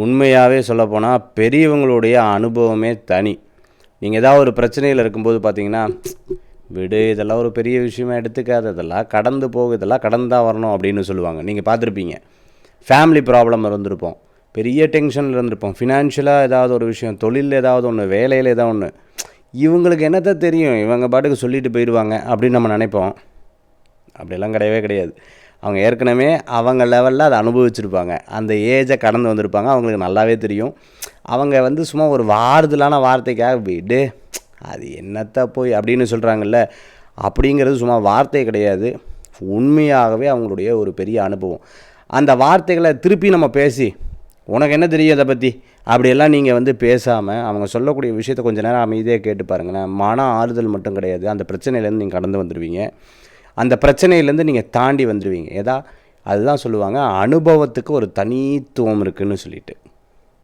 உண்மையாகவே சொல்லப்போனால் பெரியவங்களுடைய அனுபவமே தனி. நீங்கள் ஏதாவது ஒரு பிரச்சனையில் இருக்கும்போது பார்த்தீங்கன்னா, விடு இதெல்லாம் ஒரு பெரிய விஷயமா எடுத்துக்காத, இதெல்லாம் கடந்து போகும், இதெல்லாம் கடந்து தான் வரணும் அப்படின்னு சொல்லுவாங்க. நீங்கள் பார்த்துருப்பீங்க. ஃபேமிலி ப்ராப்ளம் இருந்திருப்போம், பெரிய டென்ஷனில் இருந்திருப்போம், ஃபினான்ஷியலாக ஏதாவது ஒரு விஷயம், தொழிலில் ஏதாவது ஒன்று, வேலையில் ஏதாவது ஒன்று, இவங்களுக்கு என்னத்த தெரியும், இவங்க பாட்டுக்கு சொல்லிட்டு போயிடுவாங்க அப்படின்னு நம்ம நினைப்போம். அப்படியெல்லாம் கிடையவே கிடையாது. அவங்க ஏற்கனவே அவங்க லெவலில் அதை அனுபவிச்சிருப்பாங்க, அந்த ஏஜை கடந்து வந்திருப்பாங்க, அவங்களுக்கு நல்லாவே தெரியும். அவங்க சும்மா ஒரு ஆறுதலான வார்த்தைக்காக விடு அது என்னத்த போய் அப்படின்னு சொல்கிறாங்கல்ல, அப்படிங்கிறது சும்மா வார்த்தை கிடையாது, உண்மையாகவே அவங்களுடைய ஒரு பெரிய அனுபவம். அந்த வார்த்தைகளை திருப்பி நம்ம பேசி உனக்கு என்ன தெரியும் அதை பற்றி அப்படியெல்லாம் நீங்கள் பேசாமல் அவங்க சொல்லக்கூடிய விஷயத்தை கொஞ்சம் நேரம் அமைதியாக கேட்டு பாருங்களேன். மன ஆறுதல் மட்டும் கிடையாது, அந்த பிரச்சனையிலேருந்து நீங்கள் கடந்து வந்துடுவீங்க, அந்த பிரச்சனையிலேருந்து நீங்கள் தாண்டி வந்துடுவீங்க. அதுதான் சொல்லுவாங்க, அனுபவத்துக்கு ஒரு தனித்துவம் இருக்குதுன்னு சொல்லிட்டு.